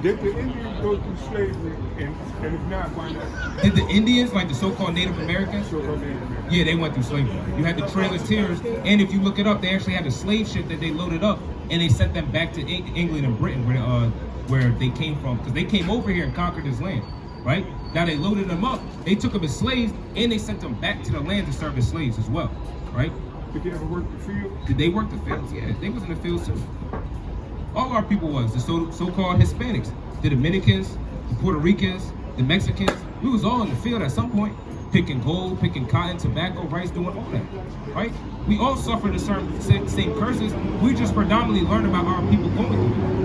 Did the Indians go through slavery, and if not, why not? Did the Indians, like the so-called Native Americans? So-called Native Americans. Yeah, they went through slavery. You had the Trailers, and if you look it up, they actually had a slave ship that they loaded up, and they sent them back to England and Britain, where they came from, because they came over here and conquered this land, right? Now they loaded them up, they took them as slaves, and they sent them back to the land to serve as slaves as well, right? Did they ever work the field? Did they work the fields? Yeah, they was in the fields too. All our people was, the so-called Hispanics, the Dominicans, the Puerto Ricans, the Mexicans. We was all in the field at some point, picking gold, picking cotton, tobacco, rice, doing all that, right? We all suffered the same curses. We just predominantly learned about our people going through it.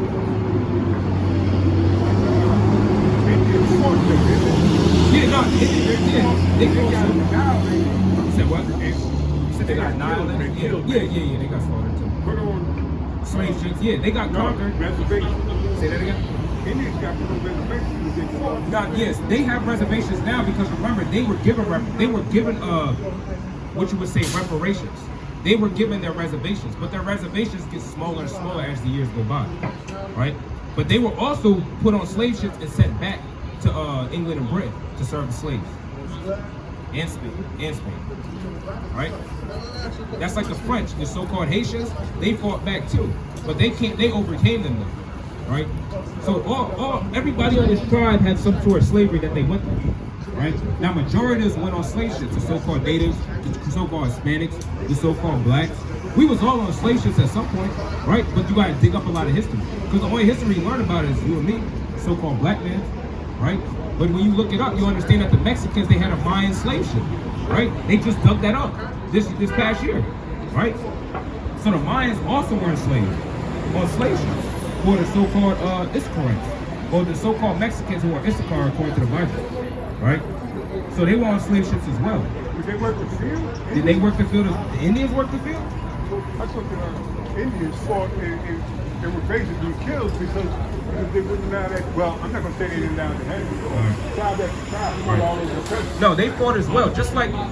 Yeah, no, they got said what? Said they got annihilated. Yeah, they got slaughtered too. Put on slave ships. Yeah, they got conquered. Reservations. Say that again. Indians got put on reservations. They fought. Now, yes, they have reservations now because remember they were given what you would say reparations. They were given their reservations, but their reservations get smaller and smaller as the years go by, right? But they were also put on slave ships and sent back to England and Britain to serve as slaves, and Spain, right? That's like the French, the so-called Haitians. They fought back too, but they overcame them though, right? So everybody on this tribe had some sort of slavery that they went through, right? Now majority of us went on slave ships, the so-called natives, the so-called Hispanics, the so-called blacks. We was all on slave ships at some point, right? But you gotta dig up a lot of history, because the only history you learn about is you and me, so-called black man, right? But when you look it up, you understand that the Mexicans, they had a Mayan slave ship, right? They just dug that up this past year, right? So the Mayans also were enslaved on slave ships, or the so-called Issacharites, or the so-called Mexicans who are Issachar according to the Bible, right? So they were on slave ships as well. Did they work the field? Did they work the field? The Indians work the field? I thought the Indians fought and were basically killed because they wouldn't allow that. Well, I'm not going to say they didn't allow the head. Tribe after tribe fought all over the country. No, they fought as well. Just like I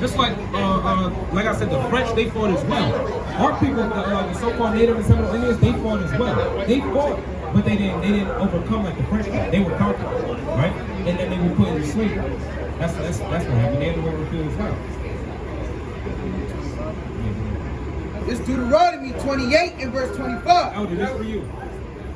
said, the French, they fought as well. Our people, the so-called Native and Seminole Indians, they fought as well. They fought, but they didn't overcome like the French did. They were conquered, right? And then they were put into slavery. That's what happened. They had to work the field as well. It's Deuteronomy 28 and verse 25. Elder, this for you.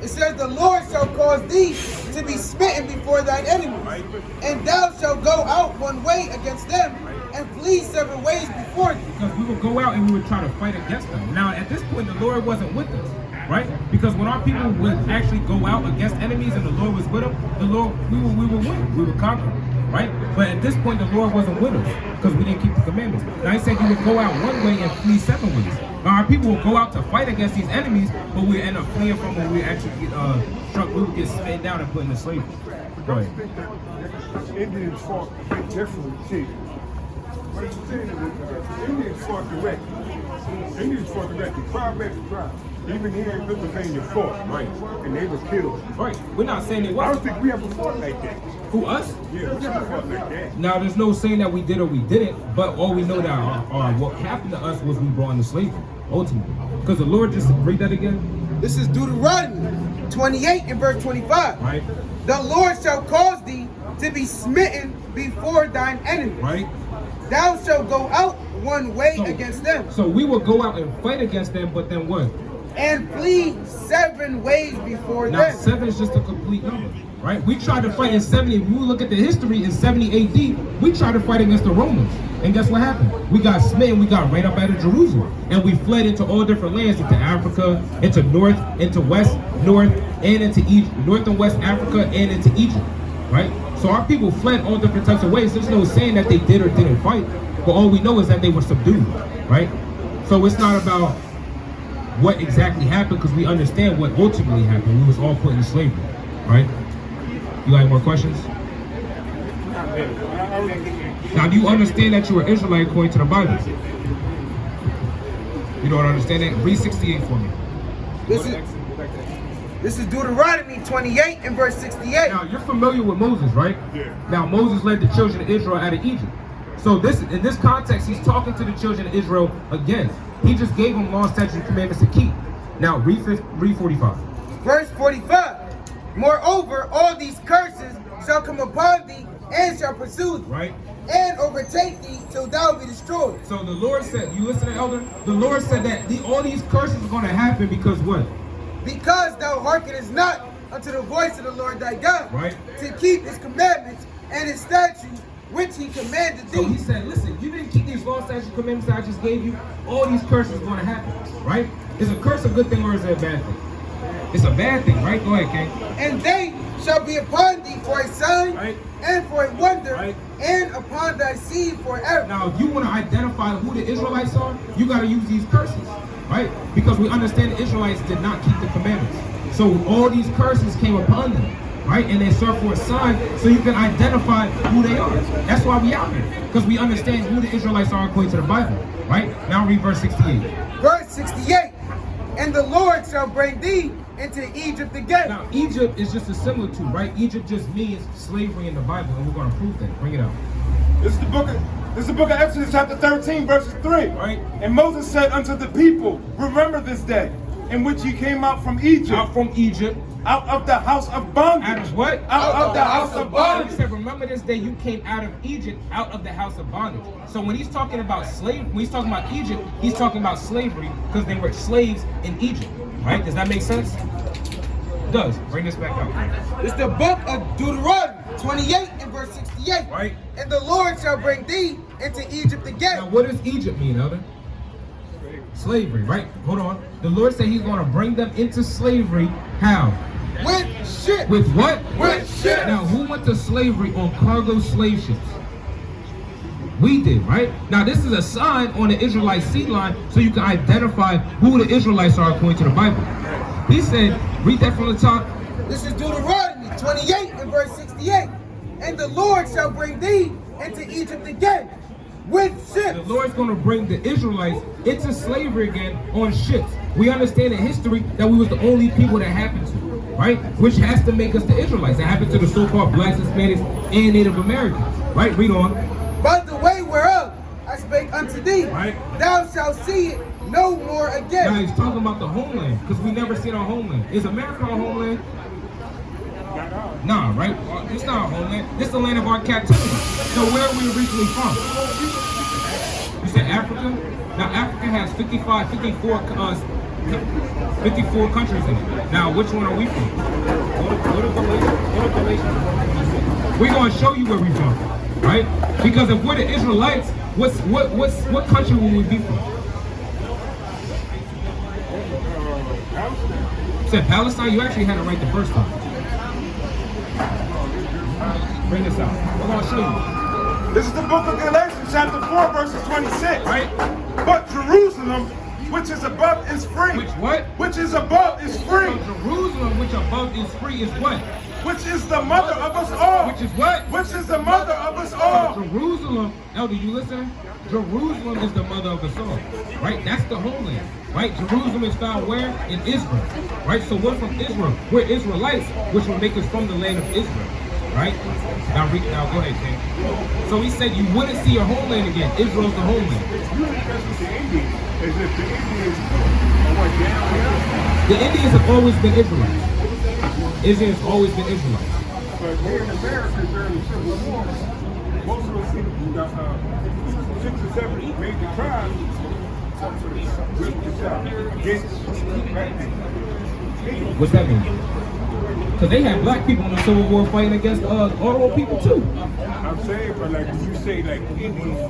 It says, the Lord shall cause thee to be smitten before thine enemies, and thou shalt go out one way against them, and flee 7 ways before thee. Because we would go out and we would try to fight against them. Now, at this point, the Lord wasn't with us, right? Because when our people would actually go out against enemies and the Lord was with them, we would win. We would conquer, right? But at this point, the Lord wasn't with us because we didn't keep the commandments. Now, he said you would go out one way and flee 7 ways. Now, our people will go out to fight against these enemies, but we end up fleeing from them. We actually get struck. We would get spun down and put into slavery. Go ahead. Indians fought a bit differently. See, what I'm saying is Indians fought direct. Indians fought direct. The tribe after tribe. Even here in Pennsylvania fought. Right. And they were killed. Right. We're not saying it I was. don't think we ever fought like that. Who, us? Yeah, we never fought like that. Now, there's no saying that we did or we didn't, but all we know that what happened to us was we brought into slavery, ultimately. Because the Lord just, read that again. This is Deuteronomy 28 and verse 25. Right. The Lord shall cause thee to be smitten before thine enemies. Right. Thou shalt go out one way against them. So we will go out and fight against them, but then what? And flee 7 ways before Now, them. 7 is just a complete number, right? We tried to fight in 70. If you look at the history in 70 AD, we tried to fight against the Romans. And guess what happened? We got smitten, we got right up out of Jerusalem. And we fled into all different lands, into Africa, into north, into west, north, and into Egypt. North and west Africa, and into Egypt, right? So our people fled all different types of ways. There's no saying that they did or didn't fight. But all we know is that they were subdued, right? So it's not about what exactly happened, because we understand what ultimately happened. We was all put in slavery, right? You got any more questions? Now, do you understand that you are Israelite according to the Bible? You don't understand that? Read 68 for me. This is Deuteronomy 28 and verse 68. Now, you're familiar with Moses, right? Yeah. Now, Moses led the children of Israel out of Egypt. So in this context, he's talking to the children of Israel again. He just gave them law, statutes, and commandments to keep. Now, read 45. Verse 45. Moreover, all these curses shall come upon thee and shall pursue thee, Right? and overtake thee till thou be destroyed. So the Lord said, you listen to Elder? The Lord said that all these curses are going to happen because what? Because thou hearkenest not unto the voice of the Lord thy God, Right. to keep his commandments and his statutes which he commanded So he thee. said, listen, you didn't keep these law, statutes, commandments that I just gave you. All these curses are going to happen, right? Is a curse a good thing or is it a bad thing? It's a bad thing, right? Go ahead, King. And they shall be upon thee for a sign, Right. and for a wonder, Right. and upon thy seed forever. Now, if you want to identify who the Israelites are, you got to use these curses, right? Because we understand the Israelites did not keep the commandments. So all these curses came upon them, right? And they serve for a sign so you can identify who they are. That's why we out here, because we understand who the Israelites are according to the Bible, right? Now read verse 68. Verse 68, and the Lord shall bring thee into Egypt again. Now, Egypt is just a similitude, right? Egypt just means slavery in the Bible, and we're going to prove that. Bring it out. This is the book of Exodus chapter 13, verses 3. Right. And Moses said unto the people, remember this day in which ye came out from Egypt, Out from Egypt. out of the house of bondage. Out of what? Out of the house of He bondage. said, remember this day you came out of Egypt, out of the house of bondage. So when he's talking about when he's talking about Egypt, he's talking about slavery because they were slaves in Egypt, right? Does that make sense? It does. Bring this back out. It's the book of Deuteronomy 28 and verse 68. Right. And the Lord shall bring thee into Egypt Now, again. what does Egypt mean, Elder? Slavery, right? Hold on. The Lord said he's going to bring them into slavery. How? With shit. With what? With ships. Now, who went to slavery on cargo slave ships? We did, right? Now, this is a sign on the Israelite sea line so you can identify who the Israelites are according to the Bible. He said, read that from the top. This is Deuteronomy 28 and verse 68. And the Lord shall bring thee into Egypt again with ships. The Lord's going to bring the Israelites into slavery again on ships. We understand in history that we was the only people that happened to, right? Which has to make us the Israelites. That happened to the so-called blacks, Hispanics, and Native Americans, right? Read on. By the way whereof I spake unto thee, Right. thou shalt see it no more Now again. he's talking about the homeland, because we never seen our homeland. Is America our homeland? Nah, right? It's not our homeland. This is the land of our captivity. So where are we originally from? You said Africa? Now Africa has 54 countries in it. Now which one are we from? Go to Galatians. We're gonna show you where we're from, right? Because if we're the Israelites, what country will we be from? You said Palestine? You actually had it right the first time. Bring this out. We're gonna show you. This is the book of Galatians chapter 4, verses 26. Right? But Jerusalem, which is above, is free. Which what? Which is above is free. So Jerusalem, which above is free, is what? Which is the mother of us all. Which is what? Which is the mother of us all. Jerusalem, Elder, you listen? Jerusalem is the mother of us all, right? That's the homeland, right? Jerusalem is found where? In Israel, right? So we're from Israel. We're Israelites, which will make us from the land of Israel, right? Now go ahead, King. So he said you wouldn't see your homeland again. Israel's the homeland. As if the Indians went down here. The Indians have always been Israelites. Israel has always been Israelites. But here in America during the Civil War, most of those people, 6 or 7 major tribes, went to south against black people. What's that mean? Because they had black people in the Civil War fighting against Ottawa people too. I'm saying, but like when you say like Indians,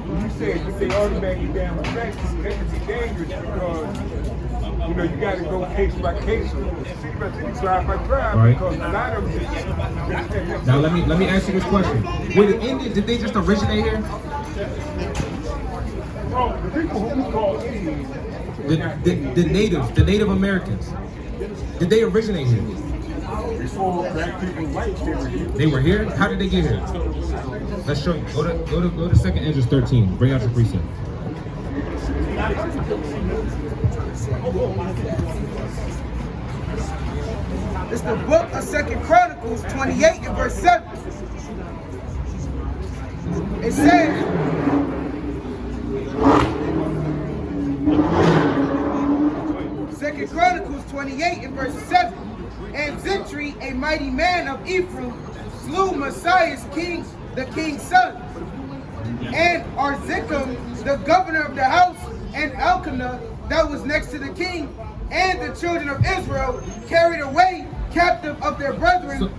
when you say automatically down with black people, that can be dangerous because you got to go case by case, tribe by tribe, Right. because a lot of them. Now let me ask you this question: were the Indians, did they just originate here? Well, the people who we call Indians, The natives, the Native Americans, did they originate here? before black people, white people, They were here. How did they get here? Let's show you. Go to 2nd Ezra 13. Bring out your precept. It's the book of 2 Chronicles 28 and verse 7. It says, Second Chronicles 28 and verse 7. And Zitri, a mighty man of Ephraim, slew Messiah's king, the king's son. And Arzikam, the governor of the house, and Elkanah, that was next to the king, and the children of Israel carried away captive of their brethren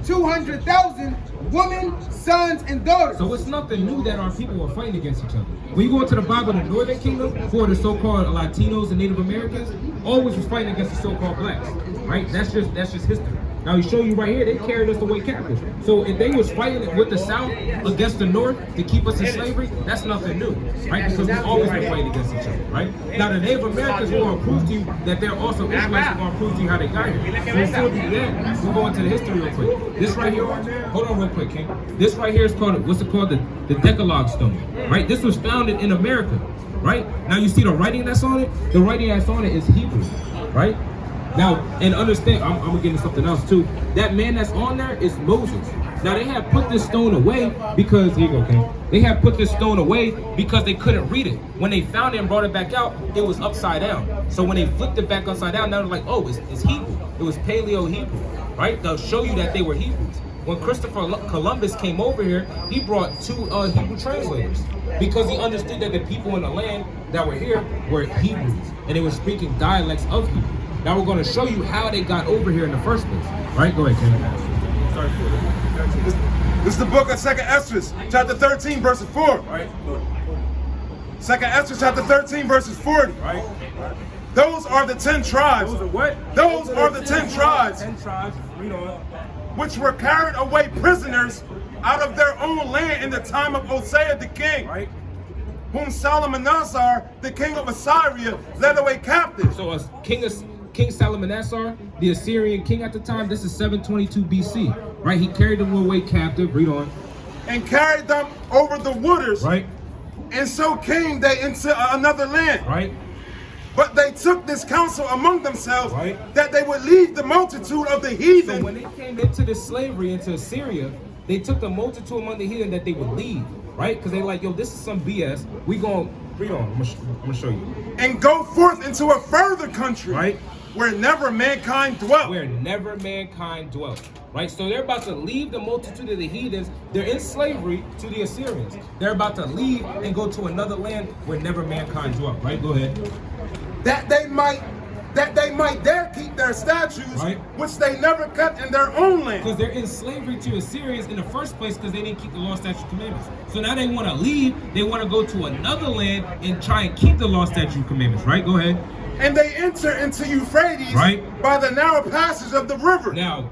200,000 women, sons, and daughters. So it's nothing new that our people were fighting against each other. When you go into the Bible, the Northern Kingdom, who are the so-called Latinos and Native Americans, always was fighting against the so-called blacks, right? That's just history. Now he show you right here, they carried us away captive. So if they was fighting with the South against the North to keep us in slavery, that's nothing new, right? Because we've always been fighting against each other, right? Now the Native Americans will going to prove to you that they're also Israelites who going to prove to you how they got here. So before we do that, we'll go into the history real quick. This right here, hold on real quick, King. This right here is called, what's it called? The Decalogue Stone, right? This was founded in America, right? Now you see the writing that's on it? The writing that's on it is Hebrew, right? Now, and understand, I'm gonna get into something else too. That man that's on there is Moses. Now they have put this stone away because, here you go, King. They have put this stone away because they couldn't read it. When they found it and brought it back out, it was upside down. So when they flipped it back upside down, now they're like, oh, it's Hebrew. It was Paleo Hebrew, right? They'll show you that they were Hebrews. When Christopher Columbus came over here, he brought two Hebrew translators because he understood that the people in the land that were here were Hebrews and they were speaking dialects of Hebrew. Now we're going to show you how they got over here in the first place. Right? Go ahead, Ken. This is the book of 2nd Esdras, chapter 13, verses 4. Right. 2nd Esdras, chapter 13, verses 40. Right. Those are the 10 tribes. Those are what? Those are the 10 tribes. 10 tribes. Read on. Which were carried away prisoners out of their own land in the time of Hosea the king. Right. Whom Salmanasar, the king of Assyria, led away captive. So King Salmanassar, the Assyrian king at the time, this is 722 BC, right? He carried them away captive, read on. And carried them over the waters. Right. And so came they into another land. Right. But they took this counsel among themselves, right, that they would lead the multitude of the heathen. So when they came into this slavery, into Assyria, they took the multitude among the heathen that they would leave, right? Because they like, yo, this is some BS. We going, read on, I'm gonna show you. And go forth into a further country. Right. Where never mankind dwelt. Where never mankind dwelt. Right? So they're about to leave the multitude of the heathens. They're in slavery to the Assyrians. They're about to leave and go to another land where never mankind dwelt. Right? Go ahead. That they might there keep their statues, right, which they never kept in their own land. Because they're in slavery to Assyrians in the first place because they didn't keep the law, statute, commandments. So now they want to leave. They want to go to another land and try and keep the law, statute, commandments. Right? Go ahead. And they enter into Euphrates, right, by the narrow passage of the river. Now,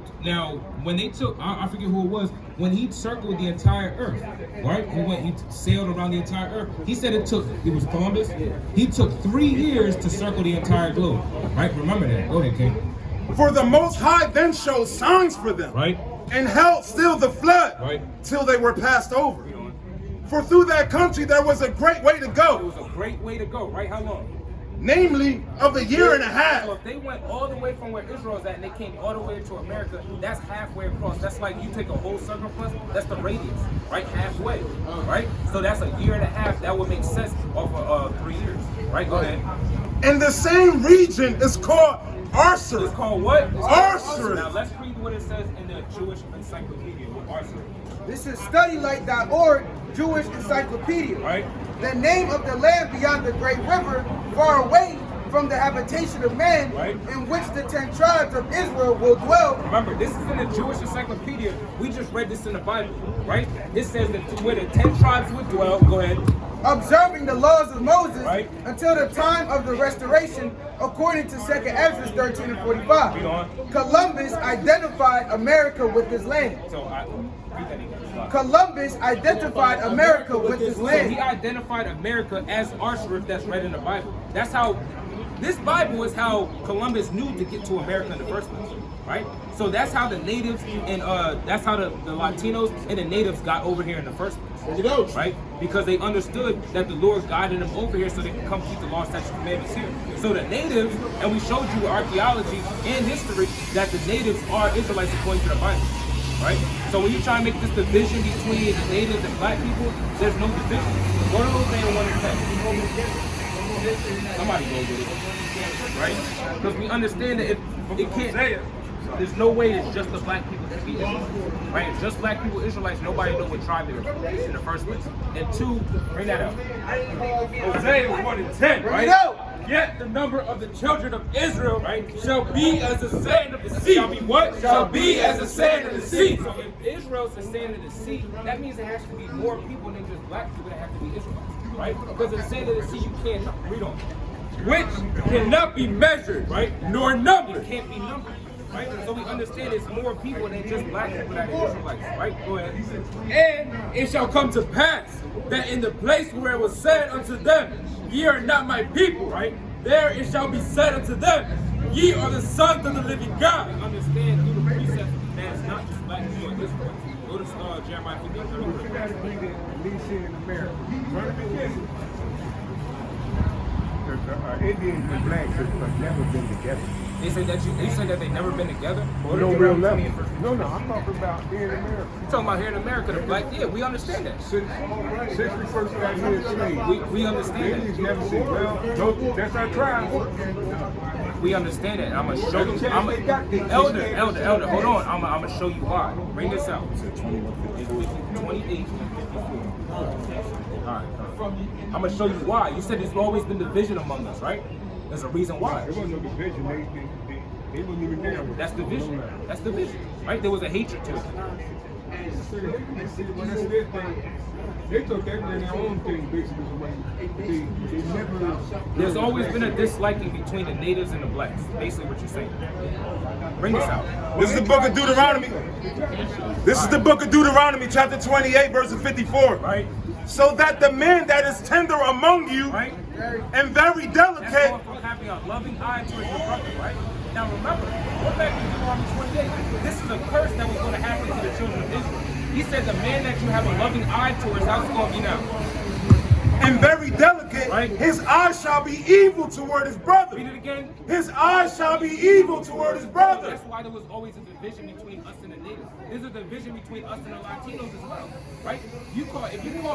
when they took, I forget who it was, when he circled the entire earth, right? He sailed around the entire earth. He said it was Columbus. He took 3 years to circle the entire globe, right? Remember that. Go ahead, King. For the Most High then showed signs for them, right, and held still the flood, right, till they were passed over. For through that country there was a great way to go. It was a great way to go, right? How long? Namely, of a year and a half. So if they went all the way from where Israel is at and they came all the way to America, that's halfway across. That's like you take a whole circumference, that's the radius, right? Halfway, right? So that's a year and a half. That would make sense off of 3 years, right? Go ahead. And the same region is called Arser. It's called what? Arser. Now let's read what it says in the Jewish Encyclopedia with Arser. This is studylight.org, Jewish Encyclopedia. Right. The name of the land beyond the great river, far away from the habitation of man, right, in which the 10 tribes of Israel will dwell. Remember, this is in the Jewish Encyclopedia. We just read this in the Bible, right? It says that where the 10 tribes would dwell. Go ahead. Observing the laws of Moses, right, until the time of the restoration, according to 2nd Esdras 13 and 45. Read on. Columbus identified America with his land. So read that again. Columbus identified America with his land. So he identified America as Arshurif, that's read in the Bible. That's how, this Bible is how Columbus knew to get to America in the first place, right? So that's how the natives and that's how the Latinos and the natives got over here in the first place, right? Because they understood that the Lord guided them over here so they could come keep the law, statutes, commandments here. So the natives, and we showed you archaeology and history that the natives are Israelites according to the Bible. Right? So when you try to make this division between the natives and black people, there's no division. Go to Reuben 1 and 10. Somebody go with it, right? Because we understand that it can't. There's no way it's just the black people that be Israelites, right? If just black people Israelites, nobody know what tribe they were from in the first place. And two, bring that up. Hosea 1:10, Bring right? it out. Yet the number of the children of Israel, right, shall be as the sand of the sea. Shall be what? Shall be as the sand of the sea. So if Israel's the sand of the sea, that means there has to be more people than just black people that have to be Israelites, right? Because the sand of the sea, you can't read on. Which cannot be measured, right, nor numbered. It can't be numbered, right? So we understand it's more people than just black people that are Israelites, right? Go ahead. And it shall come to pass that in the place where it was said unto them, ye are not my people, right? There it shall be said unto them, ye are the sons of the living God. Understand through the precepts that it's not just black people and Israelites. Go to Jeremiah 15. You gotta read it, at least here in America. From the beginning, the Indians and blacks have never been together. They say that they never been together. Go to No real Deuteronomy level. 20 and No, I'm talking about here in America. You talking about here in America, the black? Yeah, we understand that. Since we first got here enslaved, We the understand Indians that. never said, well, that's our tribe. We understand that. And I'm gonna show you. Elder. Hold on. I'm gonna show you why. Bring this out. It's 28 and 54. All right. I'm gonna show you why. You said there's always been division among us, right? There's a reason why. There wasn't no division. They wasn't even there. That's division. That's division, right? There was a hatred to it. They took everything their own thing, basically. They never. There's always been a disliking between the natives and the blacks. Basically, what you're saying. Bring this out. This is the book of Deuteronomy. This is the book of Deuteronomy, chapter 28, verse 54. Right. So that the man that is tender among you, Right. and very That's delicate, going from having a loving eye towards your brother, right? Now remember, go back to Deuteronomy 28. This is a curse that was going to happen to the children of Israel. He said the man that you have a loving eye towards, how's it going to be now? and very delicate, Right. his eyes shall be evil toward his brother. Read it again. His eyes shall be evil toward his brother. That's why there was always a division between us and the natives. There's a division between us and the Latinos as well, right? If you call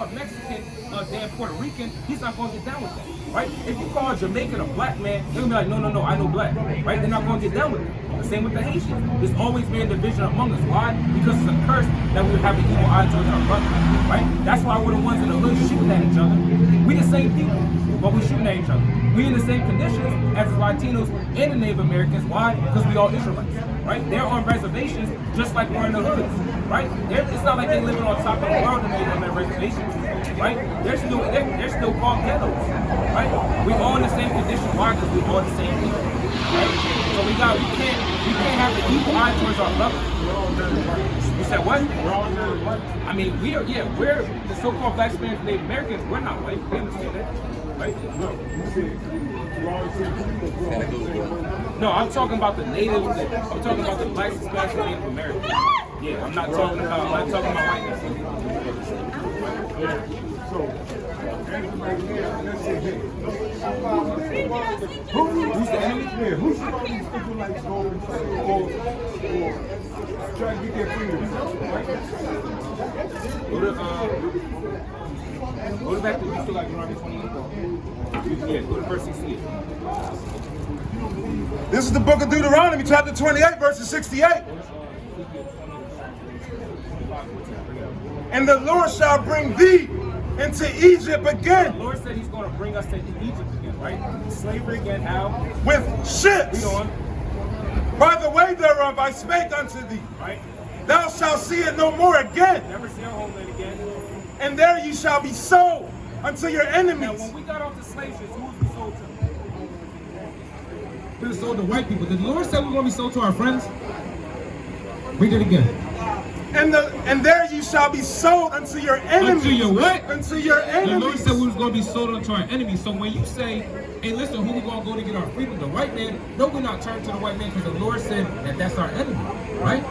a Mexican a damn Puerto Rican, he's not going to get down with that, right? If you call a Jamaican a black man, they're going to be like, no, I know black, right? They're not going to get down with it. The same with the Haitians. There's always been a division among us. Why? Because it's a curse that we have an evil eye towards our brother, right? That's why we're the ones in the hood shooting at each other. We the same people, but we shooting at each other. We in the same conditions as the Latinos and the Native Americans. Why? Because we all Israelites, right? They're on reservations just like we're in the hoods, right? It's not like they're living on top of the world and they're on their reservations, right? They're still called ghettos, right? We all in the same condition. Why? Because we all the same people, right? So we can't have the evil eye towards our brother. You said what? I mean, we're the so-called black Spanish Native Americans. We're not white. We understand that, right? No, I'm talking about the natives. I'm talking about the black Spanish Native Americans. Yeah, I'm not talking about whiteness. Who's the enemy? Yeah, who's the Israelites going or trying to get their freedom? Go back to you still like Deuteronomy 28. Yeah, go to verse 68. This is the book of Deuteronomy, chapter 28, verses 68. And the Lord shall bring thee into Egypt again The Lord said He's going to bring us to Egypt again, right? Slavery again. How? with ships. Read on, By the way thereof I spake unto thee. right? Thou shalt see it no more again. Never see our homeland again. And there ye shall be sold unto your Now, enemies. when we got off the slave ships, who was we sold to? We were sold to white people. Did the Lord say we were going to be sold to our friends? Read it again. And there ye shall be sold unto your enemies. Unto your what? Unto your The Lord enemies. said we was going to be sold unto our enemies. So when you say, hey, listen, who we going to go to get our freedom? The white man? No, we're not turning to the white man because the Lord said that that's our enemy, right?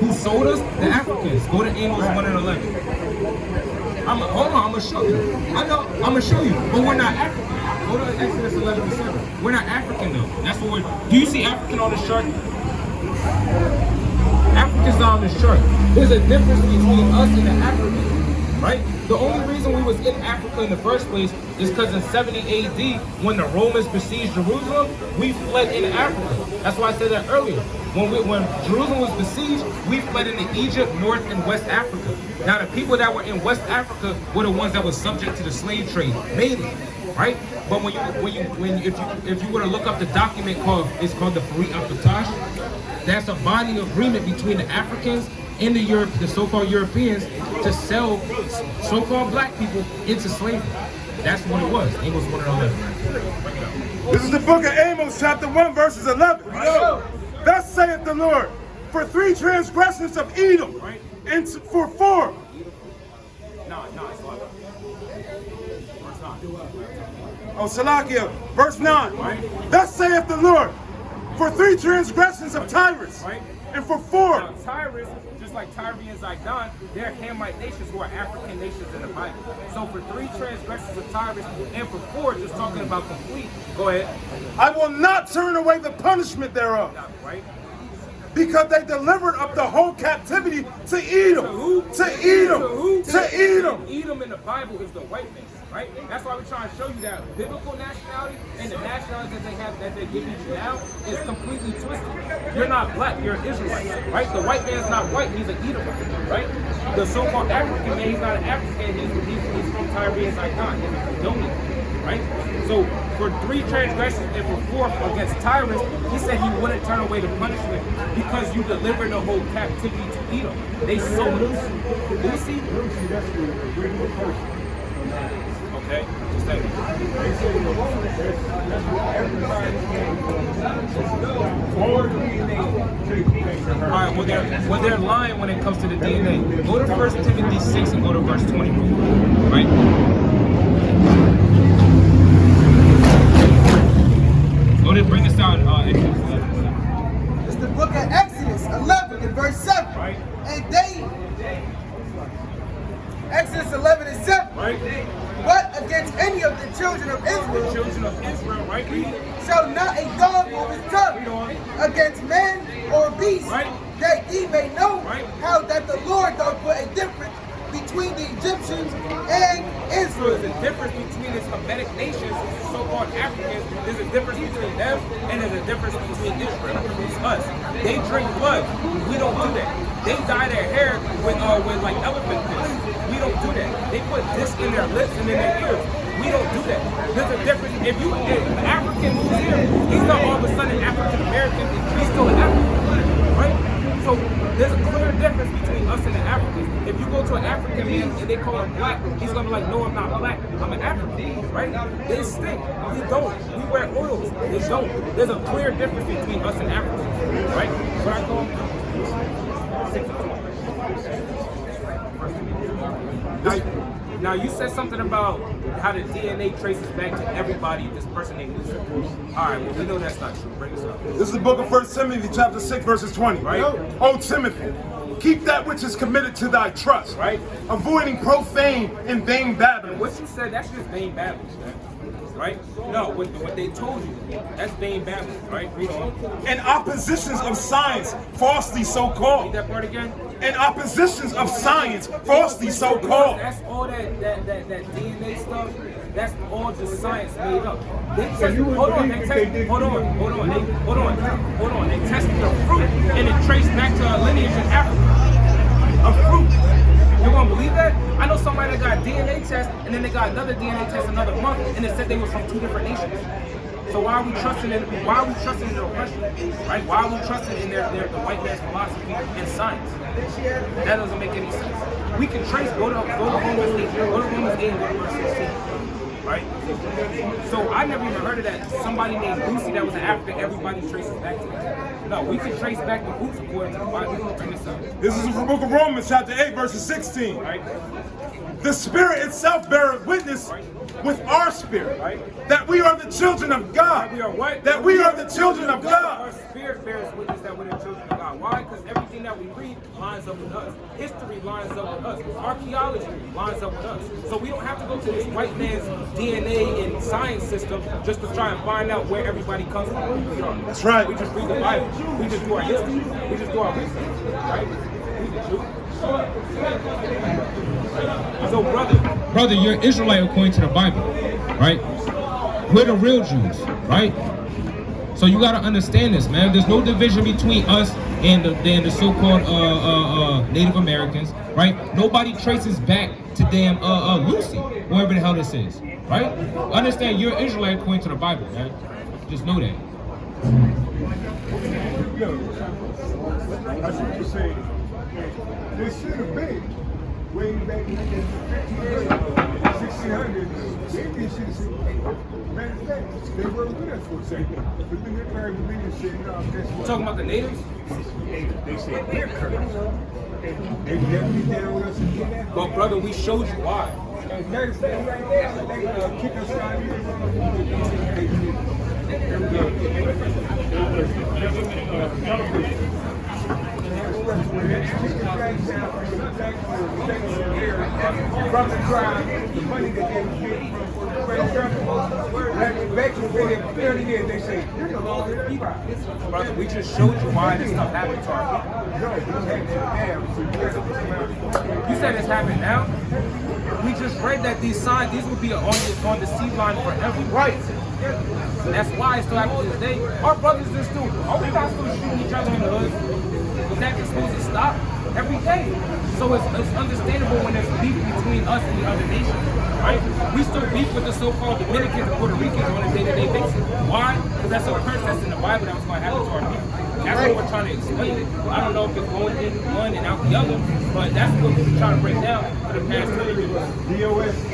Who sold us? The Africans. Go to Amos 1 and 11. Hold on, I'm going to show you. I know, I'm going to show you. But we're not African. Go to Exodus 11 and 7. We're not African though. That's what we're. Do you see African on the chart? Africans are on this chart. There's a difference between us and the Africans, right? The only reason we was in Africa in the first place is because in 70 AD, when the Romans besieged Jerusalem, we fled in Africa. That's why I said that earlier. When Jerusalem was besieged, we fled into Egypt, North and West Africa. Now the people that were in West Africa were the ones that were subject to the slave trade, mainly, right? But if you were to look up the document called the Farit al-Fatash, that's a binding agreement between the Africans and the so-called Europeans to sell so-called black people into slavery. That's what it was. Amos 1 and 11. This is the book of Amos, chapter 1, verses 11. Thus saith the Lord, for 3 transgressions of Edom, and for 4. No, it's 11. Verse 9. Oh, Salakia, verse 9. Thus saith the Lord, for 3 transgressions of Tyrus, and for 4. Now, Tyrus, just like Tyre and Zidon, they're Hamite nations who are African nations in the Bible. So for 3 transgressions of Tyrus, and for 4, just talking about complete. Go ahead. I will not turn away the punishment thereof. Right? Because they delivered up the whole captivity to Edom. To who? To Edom. To who? To Edom. Edom in the Bible is the white man, right? That's why we're trying to show you that biblical nationality and the nationality that they have, that they're giving you now, is completely twisted. You're not black, you're an Israelite, right? The white man's not white, he's an Edomite, right? The so-called African man, he's not an African, he's from Tyre and Zidon, he's a Sidonian, right? So for 3 transgressions and for 4 against Tyrus, he said he wouldn't turn away the punishment because you delivered the whole captivity to Edom. They so Lucy. Okay. Alright, well they're lying when it comes to the DNA. Go to 1 Timothy 6 and go to verse 20. Right? Go ahead, bring us out Exodus 11. It's the book of Exodus 11 and verse 7. Right. And they, Exodus 11 and 7. Right. But against any of the children of Israel, Right? shall not a dog move his tongue against man or beast, Right. that ye may know Right. how that the Lord doth put a difference between the Egyptians and So Israel. there's a difference between the Semitic nations, so-called Africans. There's a difference between them, and there's a difference between Israel. It's us. They drink blood. We don't do that. They dye their hair with like elephant piss. We don't do that. They put disc in their lips and in their ears. We don't do that. There's a difference. If an African moves here, he's not all of a sudden African American. He's still an African, right? So there's a clear difference between us and the Africans. If you go to an African man and they call him black, he's gonna be like, no, I'm not black. I'm an African, right? They stink. We don't. We wear oils. They don't. There's a clear difference between us and Africans, right? What I call now you said something about how the DNA traces back to everybody, this person named Lucy. All right, well, we know that's not true. Bring us up. This is the book of 1 Timothy, chapter 6, verses 20. Right. O Timothy, keep that which is committed to thy trust. Right. Avoiding profane and vain babblings. What you said, that's just vain babblings, man. Right? No, what they told you, that's vain babblings, right? Read on. And oppositions of science, falsely Read so-called. that part again. And oppositions of science, falsly so-called. That's all that DNA stuff. That's all just science made up. They tested, hold on. They tested the fruit and it traced back to a lineage in Africa. A fruit. You gonna believe that? I know somebody that got a DNA test and then they got another DNA test another month and it said they were from 2 different nations. So why are we trusting in their oppression? Right? Why are we trusting in the white man's philosophy and science? That doesn't make any sense. We can trace, go to Romans 8, go to Romans 8 and go to verse 16. Right? So I never even heard of that. Somebody named Lucy that was an African, everybody traces back to that. No, we can trace back the roots according to the Bible. We're going to turn this up. This is the book of Romans, chapter 8, verses 16. Right? The Spirit itself beareth witness with our spirit that we are the children of God. That we are what? That we are the children of Our God. spirit bears witness that we're the children of God. Why? Because everything that we read lines up with us. History lines up with us. Archaeology lines up with us. So we don't have to go to this white man's DNA and science system just to try and find out where everybody comes from, who we are. That's right. We just read the Bible. We just do our history. We just do our research. Right? We the truth. So, brother, brother, you're an Israelite according to the Bible, right? We're the real Jews, right? So you gotta understand this, man. There's no division between us and the so-called Native Americans, right? Nobody traces back to damn Lucy, whoever the hell this is, right? Understand, you're an Israelite according to the Bible, man. Just know that. Look, I see what you're saying. They should have been way back in the 1600s. The Indians should have said, matter of fact, they were with us for a second. But then they married the Indians said, no, that's what. Talking about the natives? They said, we're cursed. They never be down with us again. Well, brother, we showed you why. And matter of fact, right there, they kick us out of here. From the tribe, the money that they was getting from the French government, back to the 30 years, they say, you're no longer the tribe. Brother, we just showed you why this stuff happened to our people. No, this happened now, so you gotta come out. You said it's happened now? We just read that these signs, these will be on the sea line forever. Right. That's why it still happens to this day. Our brothers are still, are we not still shooting each other in the hood? Is that just supposed to stop every day? So it's understandable when there's beef between us and the other nations, right? We still beef with the so-called Dominicans and Puerto Ricans on a day-to-day basis. Why? Because that's a curse that's in the Bible that was going to happen to our people. That's what we're trying to explain it. I don't know if it's going in one and out the other, but that's what we're trying to break down for the past 20 years. DOS